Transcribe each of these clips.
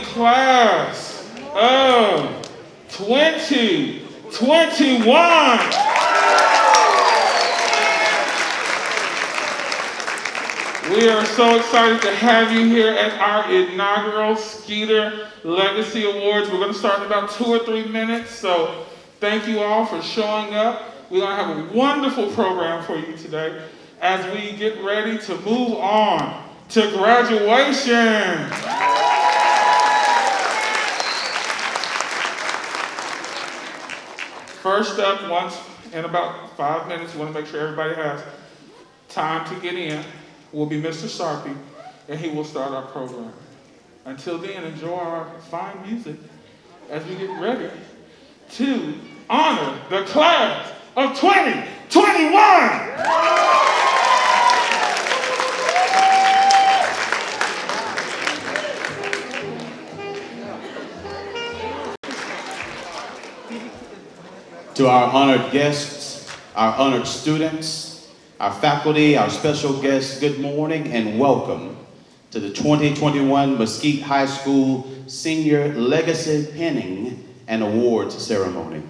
Class of 2021. We are so excited to have you here at our inaugural Skeeto Legacy Awards. We're going to start in about 2 or 3 minutes, so thank you all for showing up. We're going to have a wonderful program for you today as we get ready to move on to graduation. First up, once in about 5 minutes, we want to make sure everybody has time to get in, will be Mr. Sarpy, and he will start our program. Until then, enjoy our fine music as we get ready to honor the class of 2021. To our honored guests, our honored students, our faculty, our special guests, good morning and welcome to the 2021 Mesquite High School Senior Legacy Pinning and Awards Ceremony.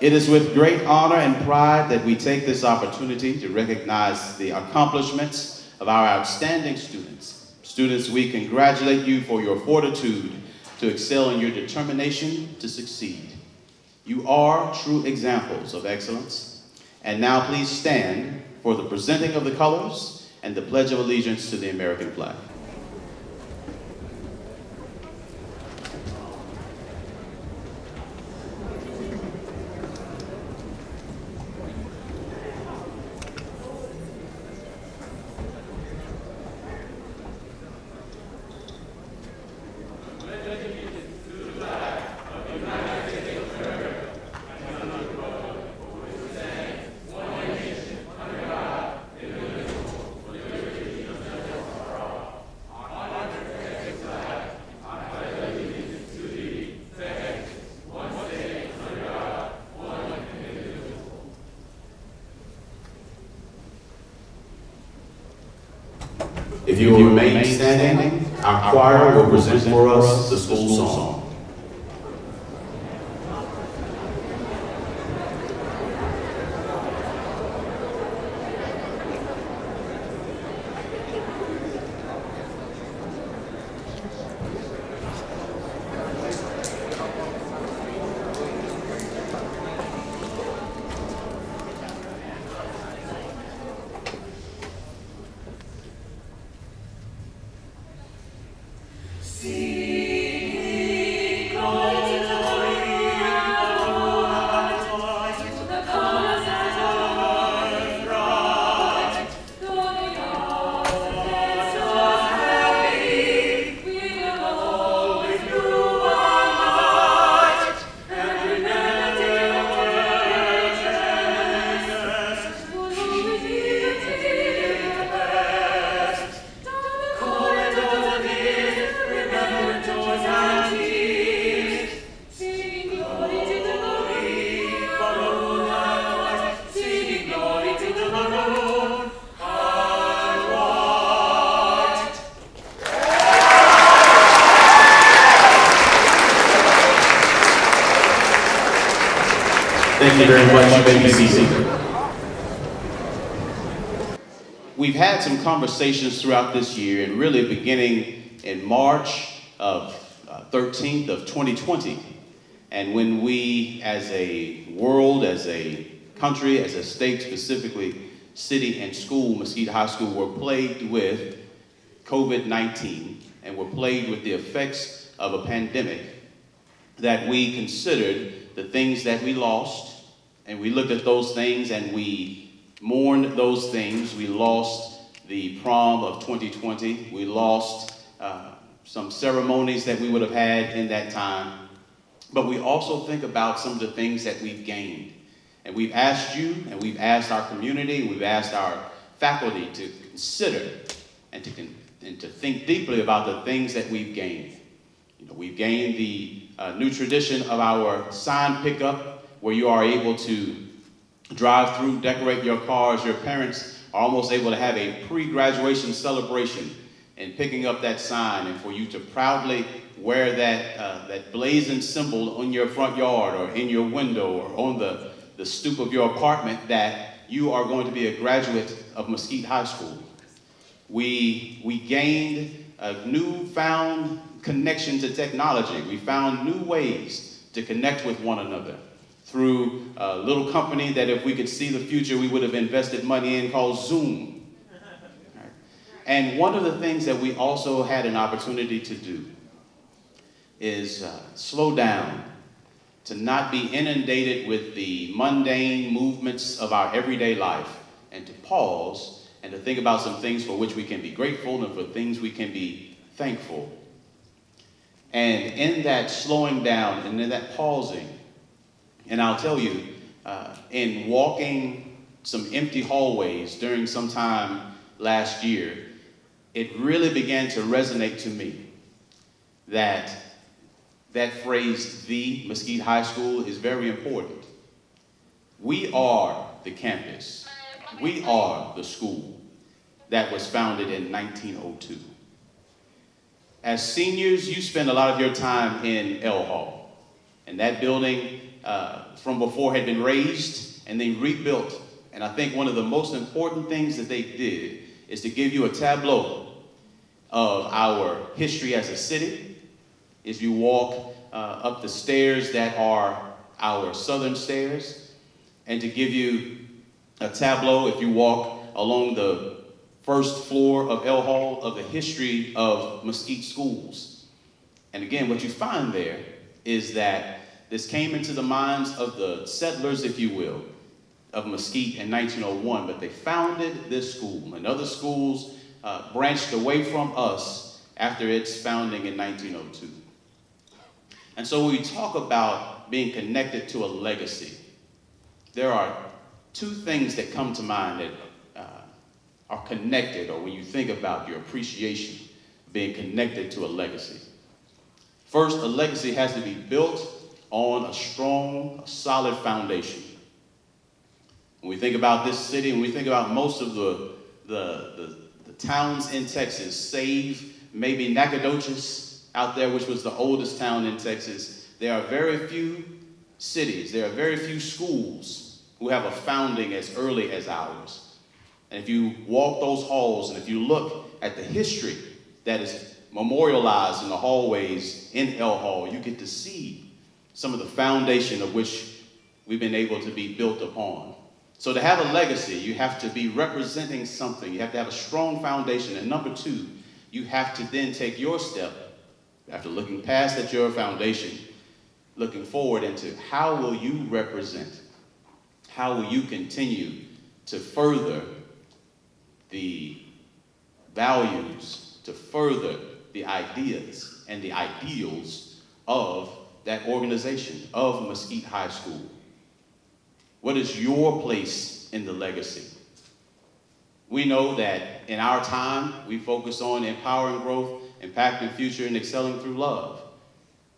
It is with great honor and pride that we take this opportunity to recognize the accomplishments of our outstanding students. Students, we congratulate you for your fortitude to excel in your determination to succeed. You are true examples of excellence. And now please stand for the presenting of the colors and the Pledge of Allegiance to the American flag. If you will remain standing, our choir will present for us the school song. Thank you very much. You may be seated. We've had some conversations throughout this year, and really beginning in March of 13th of 2020. And when we, as a world, as a country, as a state, specifically city and school, Mesquite High School, were plagued with COVID-19 and were plagued with the effects of a pandemic, that we considered the things that we lost, and we looked at those things and we mourned those things. We lost the prom of 2020. We lost some ceremonies that we would have had in that time. But we also think about some of the things that we've gained. And we've asked you, and we've asked our community, and we've asked our faculty to consider and to think deeply about the things that we've gained. You know, we've gained the new tradition of our sign pickup, where you are able to drive through, decorate your cars. Your parents are almost able to have a pre-graduation celebration and picking up that sign, and for you to proudly wear that blazing symbol on your front yard or in your window or on the stoop of your apartment that you are going to be a graduate of Mesquite High School. We gained a newfound connection to technology. We found new ways to connect with one another through a little company that if we could see the future, we would have invested money in called Zoom. Right? And one of the things that we also had an opportunity to do is slow down, to not be inundated with the mundane movements of our everyday life, and to pause and to think about some things for which we can be grateful and for things we can be thankful. And in that slowing down and in that pausing, and I'll tell you, in walking some empty hallways during some time last year, it really began to resonate to me that phrase, the Mesquite High School, is very important. We are the campus. We are the school that was founded in 1902. As seniors, you spend a lot of your time in L Hall. And that building from before had been razed and then rebuilt. And I think one of the most important things that they did is to give you a tableau of our history as a city. As you walk up the stairs that are our southern stairs, and to give you a tableau if you walk along the first floor of L Hall of the history of Mesquite schools. And again, what you find there is that this came into the minds of the settlers, if you will, of Mesquite in 1901, but they founded this school, and other schools branched away from us after its founding in 1902. And so when we talk about being connected to a legacy, there are two things that come to mind that are connected, or when you think about your appreciation of being connected to a legacy. First, a legacy has to be built on a strong, solid foundation. When we think about this city, and we think about most of the towns in Texas, save maybe Nacogdoches out there, which was the oldest town in Texas, there are very few cities, there are very few schools who have a founding as early as ours. And if you walk those halls, and if you look at the history that is memorialized in the hallways in L Hall, you get to see some of the foundation of which we've been able to be built upon. So to have a legacy, you have to be representing something. You have to have a strong foundation. And number two, you have to then take your step, after looking past at your foundation, looking forward into how will you represent, how will you continue to further the values, to further the ideas and the ideals of that organization, of Mesquite High School. What is your place in the legacy? We know that in our time, we focus on empowering growth, impacting future, and excelling through love.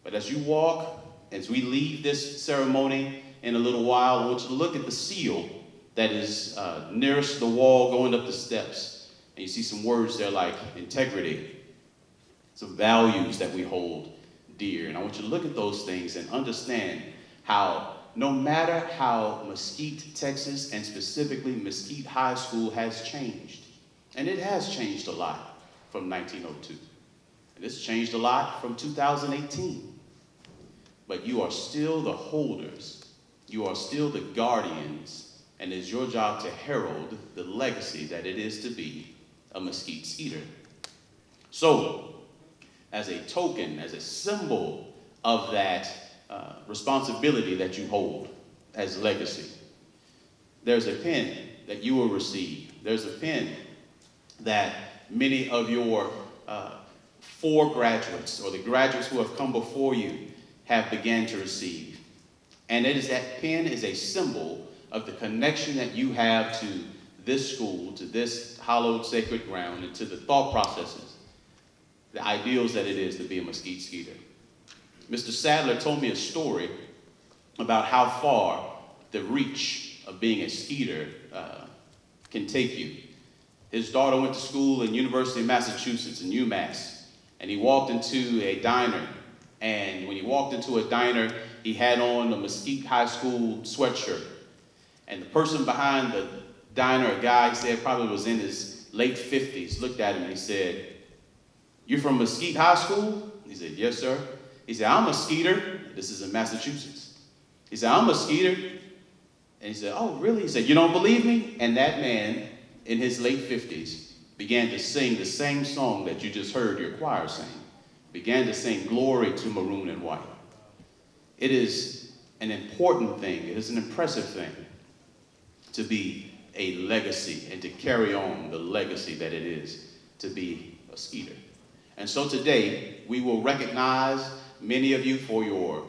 But as you walk, as we leave this ceremony in a little while, I want you to look at the seal that is nearest the wall going up the steps. And you see some words there like integrity, some values that we hold dear. And I want you to look at those things and understand how no matter how Mesquite, Texas, and specifically Mesquite High School has changed, and it has changed a lot from 1902, and it's changed a lot from 2018, but you are still the holders, you are still the guardians, and it's your job to herald the legacy that it is to be a Mesquite Skeeter. So, as a token, as a symbol of that responsibility that you hold as legacy, there's a pen that you will receive. There's a pen that many of your four graduates, or the graduates who have come before you, have began to receive. And it is that pen is a symbol of the connection that you have to this school, to this hallowed sacred ground, and to the thought processes, the ideals that it is to be a Mesquite Skeeter. Mr. Sadler told me a story about how far the reach of being a Skeeter can take you. His daughter went to school in University of Massachusetts, in UMass, and he walked into a diner. And when he walked into a diner, he had on a Mesquite High School sweatshirt. And the person behind the diner, a guy, he said probably was in his late 50s, looked at him and he said, "You're from Mesquite High School?" He said, "Yes, sir." He said, "I'm a Skeeter." This is in Massachusetts. He said, "I'm a Skeeter." And he said, "Oh, really?" He said, "You don't believe me?" And that man, in his late 50s, began to sing the same song that you just heard your choir sing. Began to sing "Glory to Maroon and White." It is an important thing. It is an impressive thing to be a legacy and to carry on the legacy that it is to be a Skeeter. And so today, we will recognize many of you for your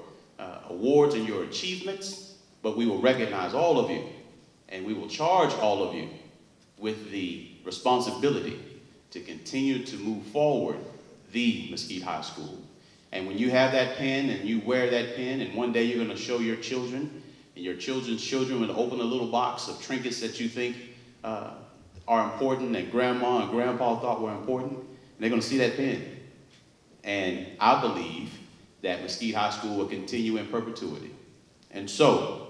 awards and your achievements, but we will recognize all of you, and we will charge all of you with the responsibility to continue to move forward the Mesquite High School. And when you have that pen and you wear that pen, and one day you're going to show your children, and your children's children will open a little box of trinkets that you think are important, that grandma and grandpa thought were important, and they're going to see that pen. And I believe that Mesquite High School will continue in perpetuity. And so,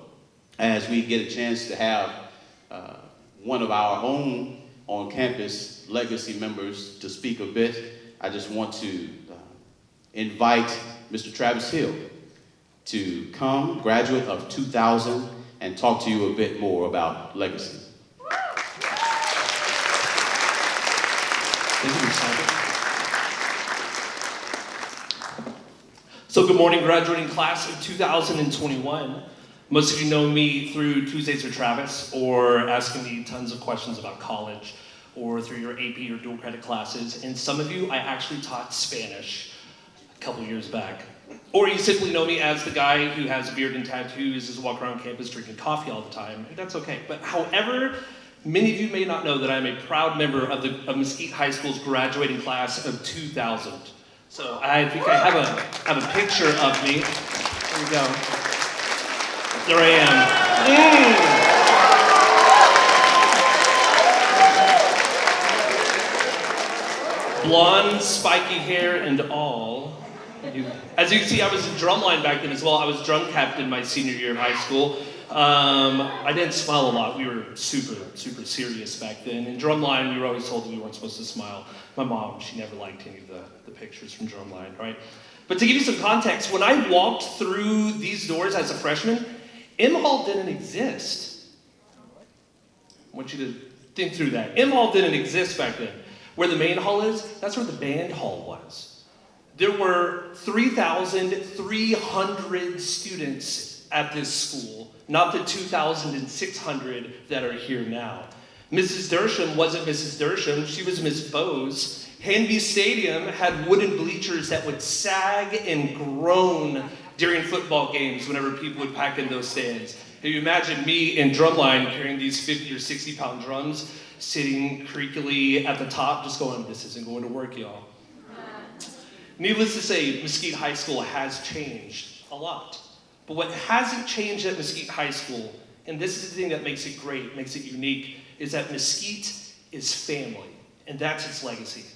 as we get a chance to have one of our own on-campus legacy members to speak a bit, I just want to invite Mr. Travis Hill to come, graduate of 2000, and talk to you a bit more about legacy. Thank you, Mr. So good morning, graduating class of 2021. Most of you know me through Tuesdays with Travis, or asking me tons of questions about college, or through your AP or dual credit classes. And some of you, I actually taught Spanish a couple years back. Or you simply know me as the guy who has a beard and tattoos, just walk around campus drinking coffee all the time. And that's okay. But however, many of you may not know that I'm a proud member of Mesquite High School's graduating class of 2000. So I think I have a picture of me. There we go. There I am. Blonde, spiky hair, and all. As you can see, I was in drumline back then as well. I was drum captain my senior year of high school. I didn't smile a lot. We were super, super serious back then. In drumline, we were always told that we weren't supposed to smile. My mom, she never liked any of the pictures from drumline, right? But to give you some context, when I walked through these doors as a freshman, M Hall didn't exist. I want you to think through that. M Hall didn't exist back then. Where the main hall is, that's where the band hall was. There were 3,300 students at this school, not the 2,600 that are here now. Mrs. Dersham wasn't Mrs. Dersham, she was Miss Bose. Hanby Stadium had wooden bleachers that would sag and groan during football games whenever people would pack in those stands. Can you imagine me in drumline carrying these 50 or 60 pound drums, sitting creakily at the top, just going, "This isn't going to work, y'all." Needless to say, Mesquite High School has changed a lot. But what hasn't changed at Mesquite High School, and this is the thing that makes it great, makes it unique, is that Mesquite is family, and that's its legacy.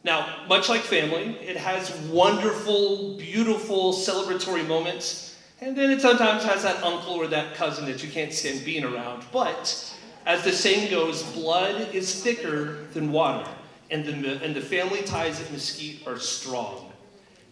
Now, much like family, it has wonderful, beautiful, celebratory moments, and then it sometimes has that uncle or that cousin that you can't stand being around. But, as the saying goes, blood is thicker than water, and the family ties at Mesquite are strong.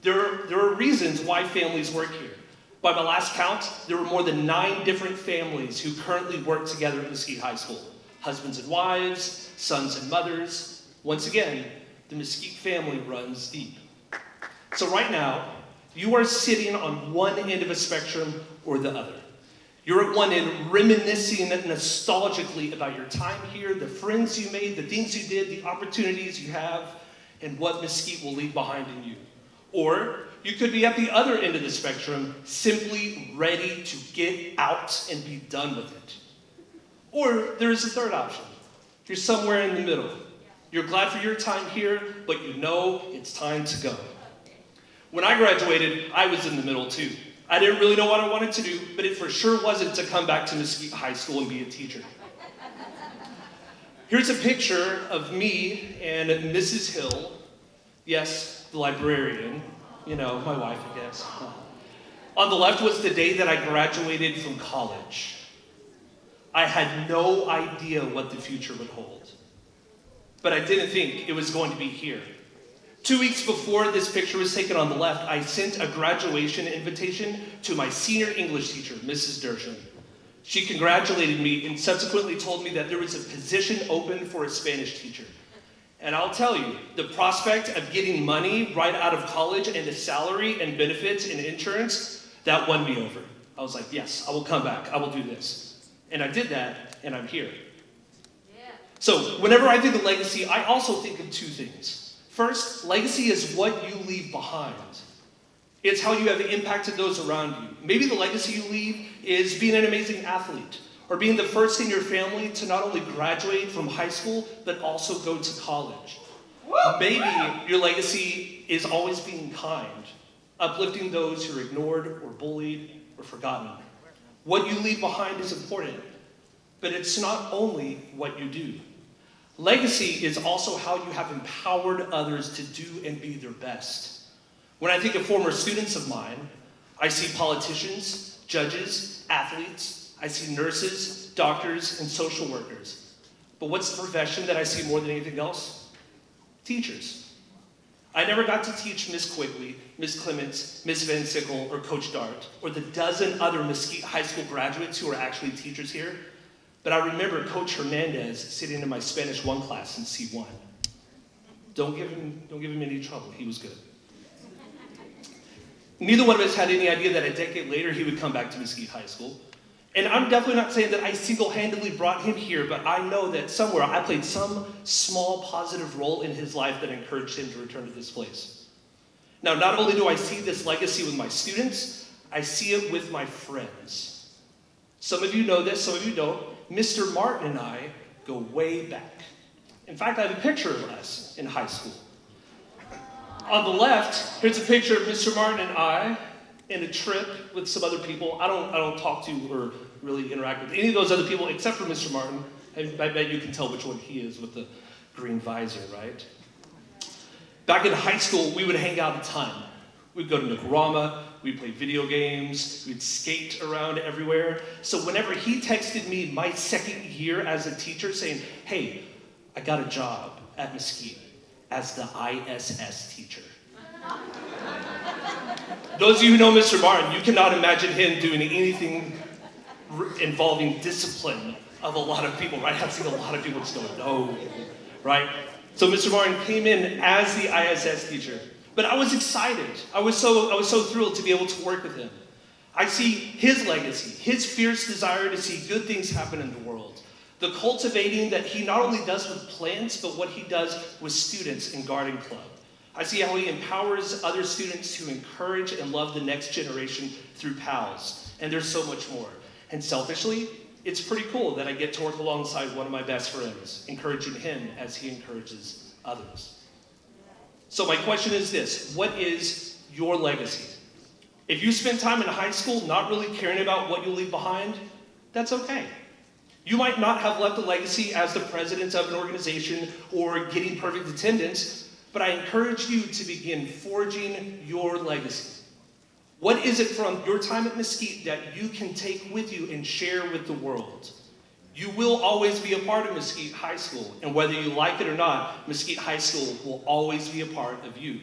There are reasons why families work here. By my last count, there were more than 9 different families who currently work together at Mesquite High School. Husbands and wives, sons and mothers. Once again, the Mesquite family runs deep. So right now, you are sitting on one end of a spectrum or the other. You're at one end reminiscing nostalgically about your time here, the friends you made, the things you did, the opportunities you have, and what Mesquite will leave behind in you. Or you could be at the other end of the spectrum, simply ready to get out and be done with it. Or there is a third option. You're somewhere in the middle. You're glad for your time here, but you know it's time to go. When I graduated, I was in the middle too. I didn't really know what I wanted to do, but it for sure wasn't to come back to Mesquite High School and be a teacher. Here's a picture of me and Mrs. Hill. Yes, the librarian. You know, my wife, I guess. On the left was the day that I graduated from college. I had no idea what the future would hold. But I didn't think it was going to be here. 2 weeks before this picture was taken on the left, I sent a graduation invitation to my senior English teacher, Mrs. Dersham. She congratulated me and subsequently told me that there was a position open for a Spanish teacher. And I'll tell you, the prospect of getting money right out of college and a salary and benefits and insurance, that won me over. I was like, yes, I will come back. I will do this. And I did that, and I'm here. Yeah. So whenever I think of legacy, I also think of two things. First, legacy is what you leave behind. It's how you have impacted those around you. Maybe the legacy you leave is being an amazing athlete, or being the first in your family to not only graduate from high school, but also go to college. Maybe your legacy is always being kind, uplifting those who are ignored or bullied or forgotten. What you leave behind is important, but it's not only what you do. Legacy is also how you have empowered others to do and be their best. When I think of former students of mine, I see politicians, judges, athletes. I see nurses, doctors, and social workers. But what's the profession that I see more than anything else? Teachers. I never got to teach Miss Quigley, Miss Clements, Miss Van Sickle, or Coach Dart, or the dozen other Mesquite High School graduates who are actually teachers here. But I remember Coach Hernandez sitting in my Spanish 1 class in C1. Don't give him any trouble. He was good. Neither one of us had any idea that a decade later he would come back to Mesquite High School. And I'm definitely not saying that I single-handedly brought him here, but I know that somewhere I played some small positive role in his life that encouraged him to return to this place. Now, not only do I see this legacy with my students, I see it with my friends. Some of you know this, some of you don't. Mr. Martin and I go way back. In fact, I have a picture of us in high school. On the left, here's a picture of Mr. Martin and I in a trip with some other people. I don't talk to or really interact with any of those other people except for Mr. Martin. I bet you can tell which one he is with the green visor, right? Back in high school, we would hang out a ton. We'd go to Nicaragua, we'd play video games, we'd skate around everywhere. So whenever he texted me my second year as a teacher saying, hey, I got a job at Mesquite as the ISS teacher. Those of you who know Mr. Martin, you cannot imagine him doing anything involving discipline of a lot of people, right? I've seen a lot of people just go, no, right? So Mr. Martin came in as the ISS teacher, but I was excited. I was so thrilled to be able to work with him. I see his legacy, his fierce desire to see good things happen in the world, the cultivating that he not only does with plants, but what he does with students in Garden Club. I see how he empowers other students to encourage and love the next generation through PALS. And there's so much more. And selfishly, it's pretty cool that I get to work alongside one of my best friends, encouraging him as he encourages others. So my question is this: what is your legacy? If you spend time in high school not really caring about what you leave behind, that's okay. You might not have left a legacy as the president of an organization or getting perfect attendance, but I encourage you to begin forging your legacy. What is it from your time at Mesquite that you can take with you and share with the world? You will always be a part of Mesquite High School, and whether you like it or not, Mesquite High School will always be a part of you.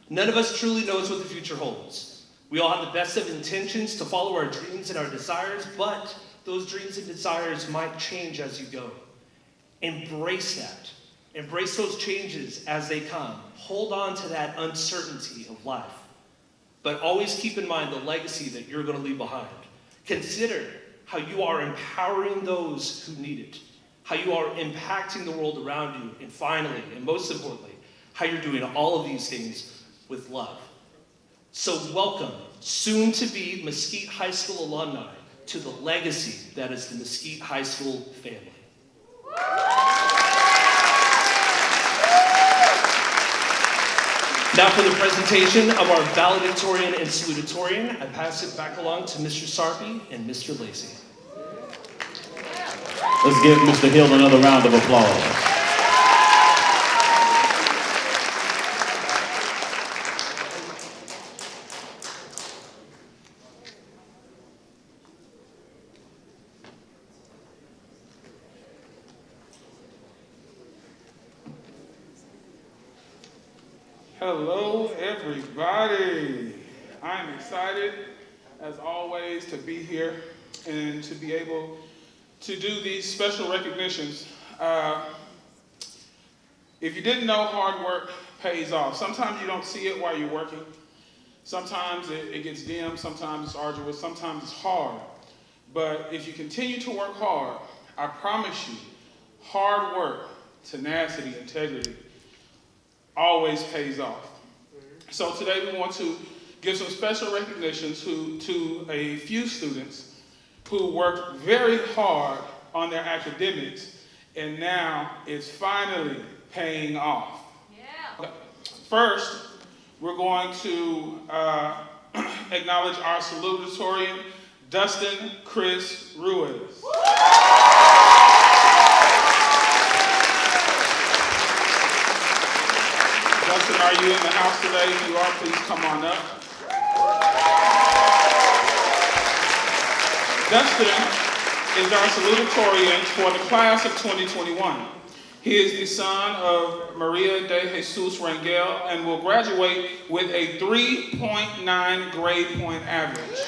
None of us truly knows what the future holds. We all have the best of intentions to follow our dreams and our desires, but those dreams and desires might change as you go. Embrace that. Embrace those changes as they come. Hold on to that uncertainty of life. But always keep in mind the legacy that you're going to leave behind. Consider how you are empowering those who need it, how you are impacting the world around you, and finally, and most importantly, how you're doing all of these things with love. So welcome, soon to be Mesquite High School alumni, to the legacy that is the Mesquite High School family. Now for the presentation of our valedictorian and salutatorian, I pass it back along to Mr. Sarpy and Mr. Lacey. Let's give Mr. Hill another round of applause. Hello, everybody. I'm excited, as always, to be here and to be able to do these special recognitions. If you didn't know, hard work pays off. Sometimes you don't see it while you're working. Sometimes it gets dim, sometimes it's arduous, sometimes it's hard. But if you continue to work hard, I promise you, hard work, tenacity, integrity, always pays off. So today we want to give some special recognitions to a few students who worked very hard on their academics, and now it's finally paying off. Yeah. First, we're going to acknowledge our salutatorian, Dustin Chris Ruiz. Dustin, are you in the house today? If you are, please come on up. Dustin is our salutatorian for the class of 2021. He is the son of Maria de Jesus Rangel and will graduate with a 3.9 grade point average.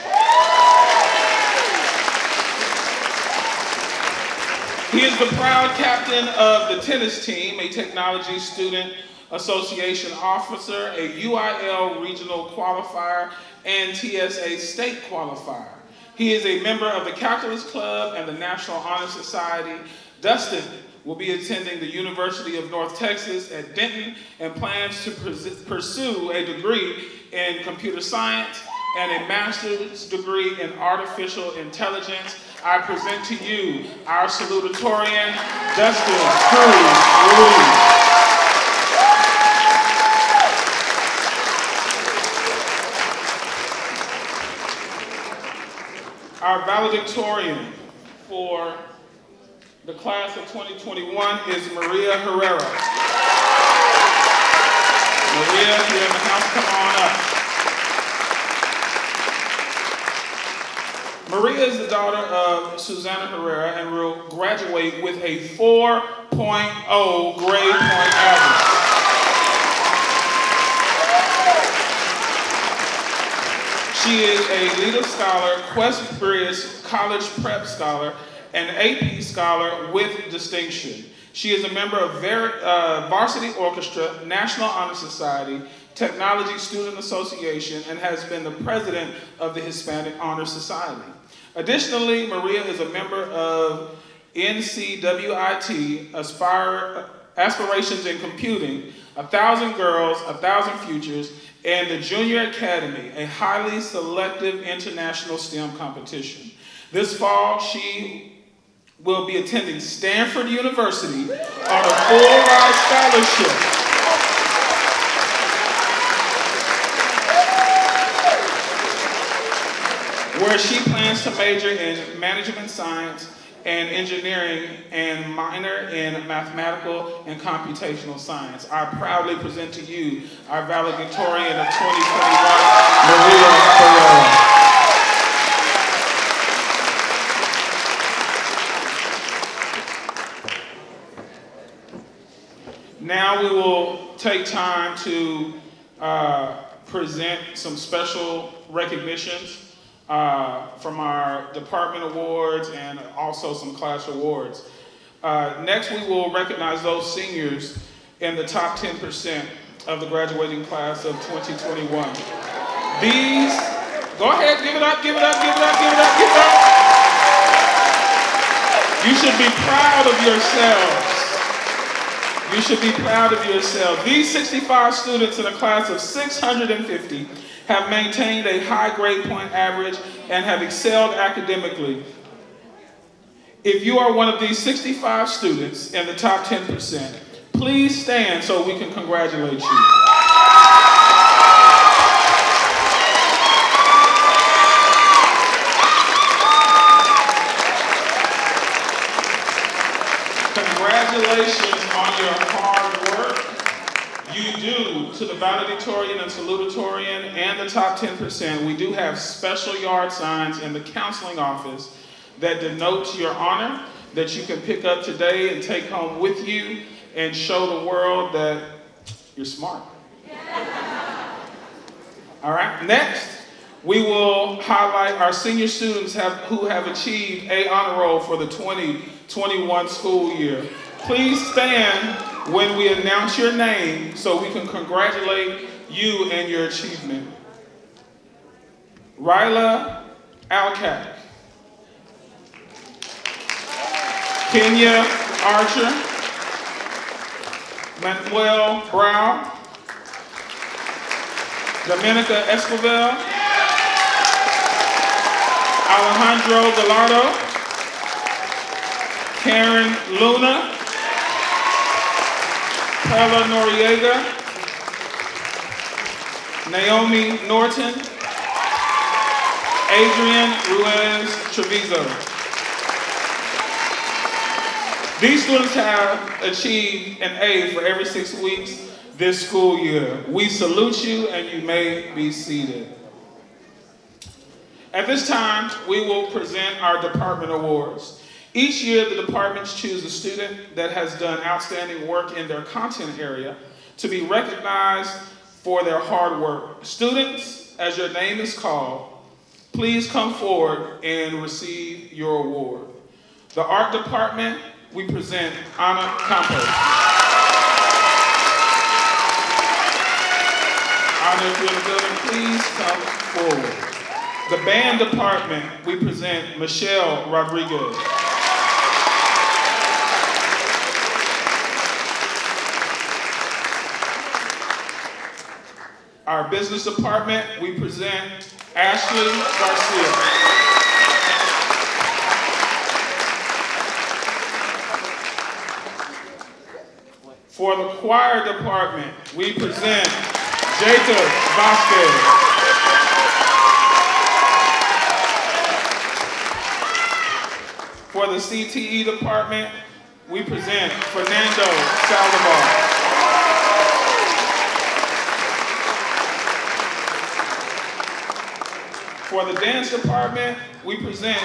He is the proud captain of the tennis team, a technology student association officer, a UIL regional qualifier, and TSA state qualifier. He is a member of the Calculus Club and the National Honor Society. Dustin will be attending the University of North Texas at Denton and plans to pursue a degree in computer science and a master's degree in artificial intelligence. I present to you our salutatorian, Dustin Cruz Ruiz. Our valedictorian for the class of 2021 is Maria Herrera. Maria, if you're in the house, come on up. Maria is the daughter of Susanna Herrera and will graduate with a 4.0 grade point average. She is a Leda Scholar, Quest Bridge College Prep Scholar, and AP Scholar with distinction. She is a member of Varsity Orchestra, National Honor Society, Technology Student Association, and has been the president of the Hispanic Honor Society. Additionally, Maria is a member of NCWIT, Aspirations in Computing, 1,000 Girls, 1,000 Futures, and the Junior Academy, a highly selective international STEM competition. This fall, she will be attending Stanford University on a full-ride scholarship. Where she plans to major in management science and engineering and minor in mathematical and computational science. I proudly present to you our valedictorian of 2021, Maria Herrera. Now we will take time to present some special recognitions from our department awards and also some class awards. Next, we will recognize those seniors in the top 10% of the graduating class of 2021. These, go ahead, give it up, give it up, give it up, give it up, give it up. You should be proud of yourselves. You should be proud of yourselves. These 65 students in a class of 650 have maintained a high grade point average and have excelled academically. If you are one of these 65 students in the top 10%, please stand so we can congratulate you. valedictorian and the top 10%, we do have special yard signs in the counseling office that denote your honor that you can pick up today and take home with you and show the world that you're smart. All right, next, we will highlight our senior students who have achieved A honor roll for the 2021 school year. Please stand when we announce your name so we can congratulate you and your achievement. Ryla Alcac, Kenya Archer, Manuel Brown, Dominica Esquivel, Alejandro Gallardo, Karen Luna, Perla Noriega, Naomi Norton, Adrian Ruiz Treviso. These students have achieved an A for every 6 weeks this school year. We salute you and you may be seated. At this time, we will present our department awards. Each year, the departments choose a student that has done outstanding work in their content area to be recognized for their hard work. Students, as your name is called, please come forward and receive your award. The art department, we present Ana Campos. Ana, if you're in the building, please come forward. The band department, we present Michelle Rodriguez. Our business department, we present Ashley Garcia. For the choir department, we present Jacob Vasquez. For the CTE department, we present Fernando Saldivar. For the dance department, we present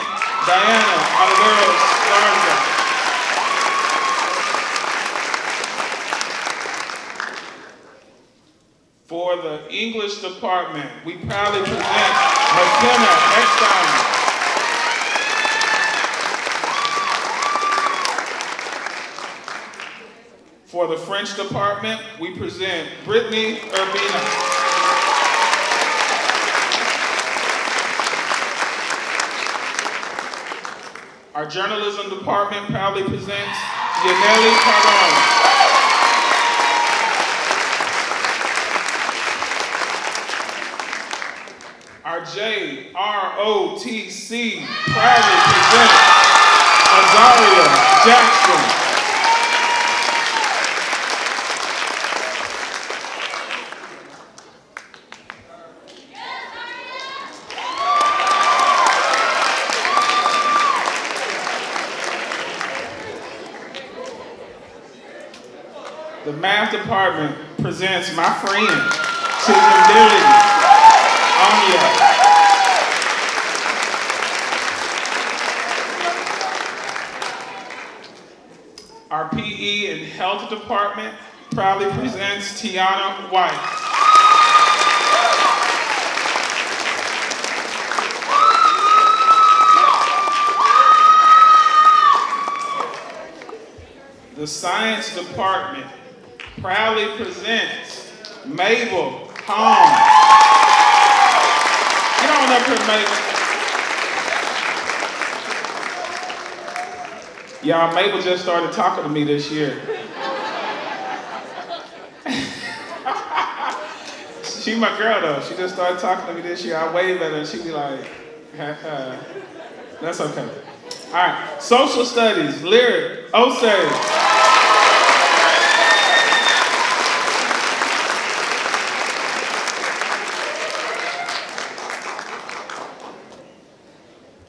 Diana Oliveros Garza. For the English department, we proudly present McKenna Eckstein. For the French department, we present Brittany Urbina. Our journalism department proudly presents Yaneli Cardone. Our JROTC proudly presents Azaria Jackson. The math department presents my friend, Chizundili Anya. Our PE and health department proudly presents Tiana White. The science department proudly presents Mabel Holmes. Get on up here, Mabel. Y'all, Mabel just started talking to me this year. She my girl though. She just started talking to me this year. I wave at her and she be like, that's okay. All right, social studies, lyric, Osei.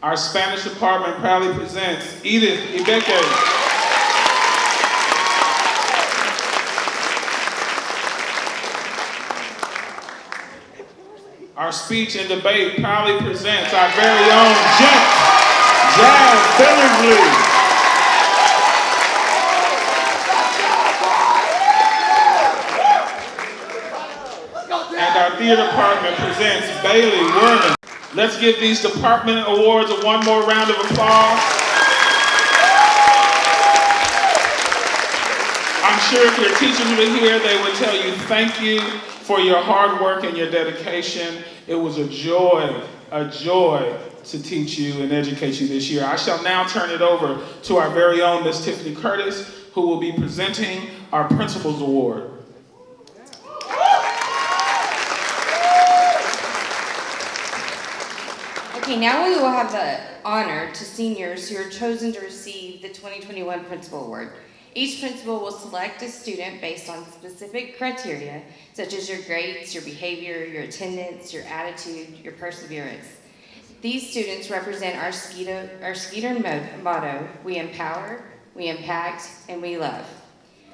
Our Spanish department proudly presents Edith Ibeke. Our speech and debate proudly presents our very own Jazz Billersley. And our theater department presents Bailey Werman. Let's give these department awards one more round of applause. I'm sure if your teachers were here, they would tell you thank you for your hard work and your dedication. It was a joy to teach you and educate you this year. I shall now turn it over to our very own Miss Tiffany Curtis, who will be presenting our Principals Award. Okay, now we will have the honor to seniors who are chosen to receive the 2021 Principal Award. Each principal will select a student based on specific criteria, such as your grades, your behavior, your attendance, your attitude, your perseverance. These students represent our Skeeter motto: we empower, we impact, and we love.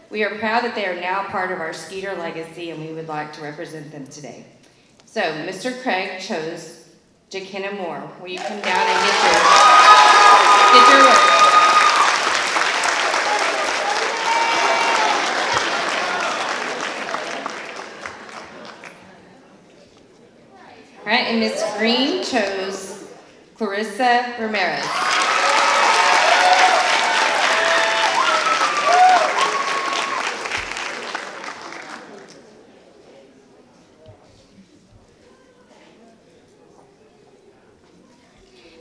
We are proud that they are now part of our Skeeter legacy, and we would like to represent them today. So, Mr. Craig chose Jakenna Moore. Will you come down and get your work? All right, and Ms. Green chose Clarissa Ramirez.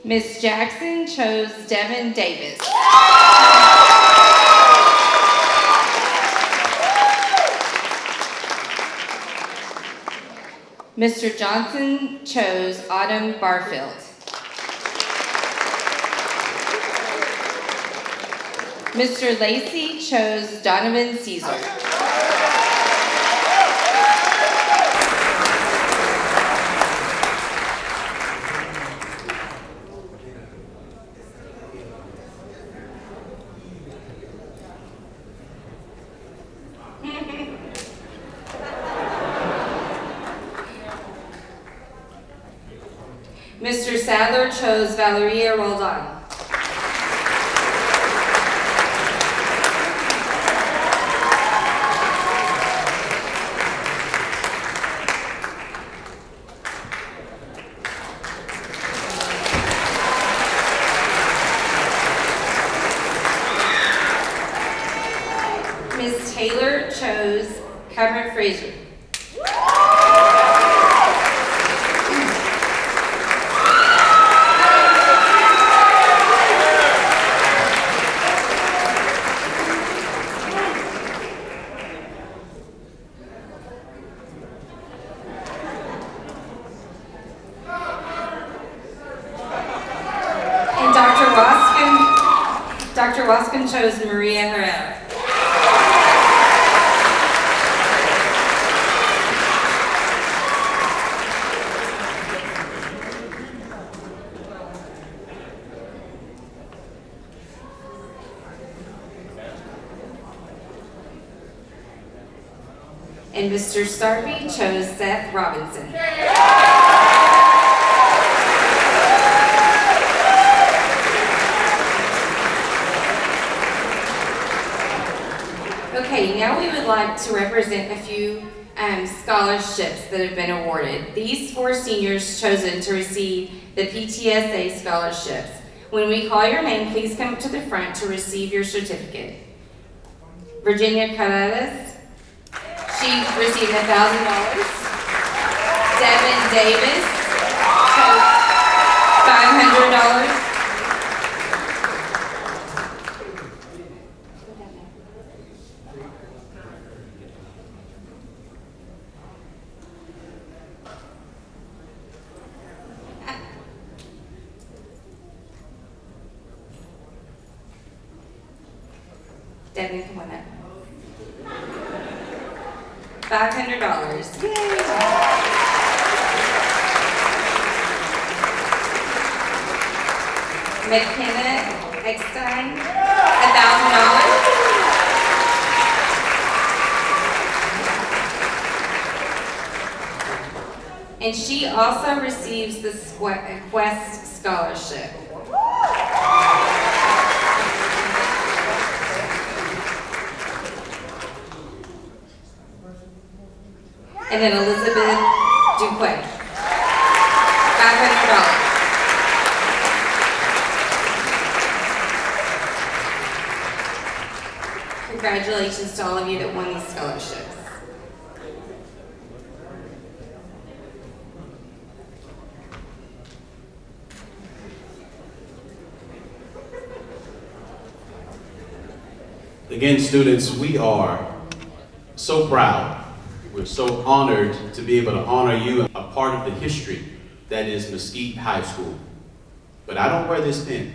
Ms. Jackson chose Devin Davis. Mr. Johnson chose Autumn Barfield. Mr. Lacey chose Donovan Caesar. Mr. Sadler chose Valeria Roldan. Ms. Taylor chose Cameron Frazier. Dr. Waskin chose Maria Herrera. And Mr. Starby chose Seth Robinson. Okay, now we would like to represent a few scholarships that have been awarded. These 4 seniors chosen to receive the PTSA scholarships. When we call your name, please come to the front to receive your certificate. Virginia Carreras, she received $1,000. Devin Davis chose $500. Devin, come on up. $500. Yay! McKenna Eckstein, $1,000. And she also receives the Quest Scholarship. And then Elizabeth Duquay, $500. Congratulations to all of you that won these scholarships. Again, students, we are so proud. We're so honored to be able to honor you, a part of the history that is Mesquite High School. But I don't wear this pin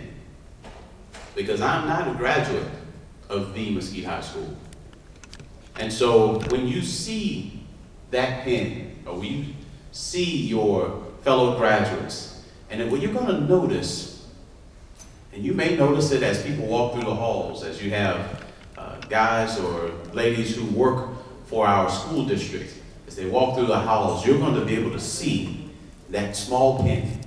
because I'm not a graduate of the Mesquite High School. And so when you see that pin, or when you see your fellow graduates, and then what you're gonna notice, and you may notice it as people walk through the halls, as you have guys or ladies who work for our school district, as they walk through the halls, you're going to be able to see that small pin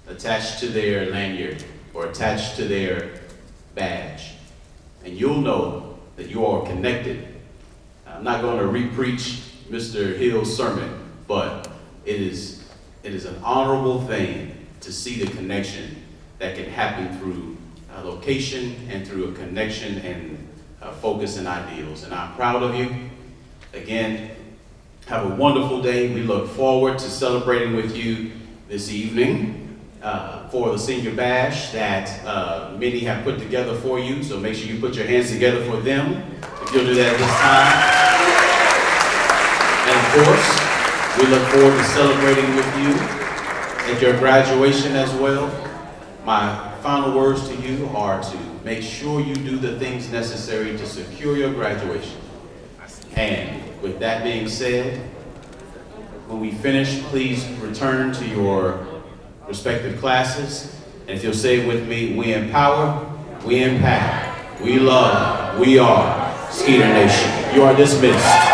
attached to their lanyard or attached to their badge. And you'll know that you are connected. I'm not going to re-preach Mr. Hill's sermon, but it is an honorable thing to see the connection that can happen through a location and through a connection and focus and ideals. And I'm proud of you. Again, have a wonderful day. We look forward to celebrating with you this evening for the senior bash that many have put together for you. So make sure you put your hands together for them if you'll do that this time. And of course, we look forward to celebrating with you at your graduation as well. My final words to you are to make sure you do the things necessary to secure your graduation. And with that being said, when we finish, please return to your respective classes. And if you'll say it with me, we empower, we impact, we love, we are Skeeter Nation. You are dismissed.